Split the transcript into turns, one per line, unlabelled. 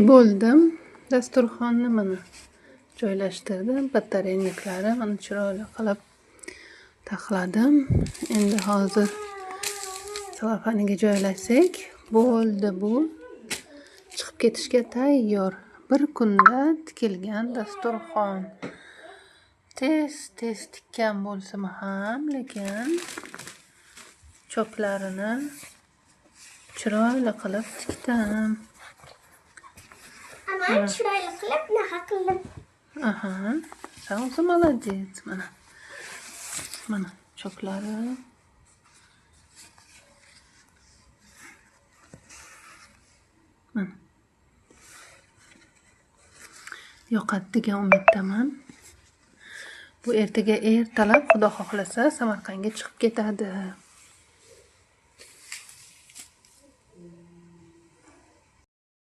Ikki bo'ldim. Dasturxonni mana joylashtirdim. Batareyaklarim mana chiroyli qilib taxladim. Endi hozir salofaniga joylasak bo'ldi bu. Chiqib ketishga tayyor. Bir kunda tikilgan dasturxon. Tez tikkan bo'lsam ham, lekin choklarini chiroyli qilib tikdim.
Ama chiroyli qilib naqa qildim.
Aha, sen o'zi молодец. Mana choklari. Mana. Yoqadi degan umiddaman. Bu ertaga ertalab Xudo xohlasa Samarqandga chiqib ketadi.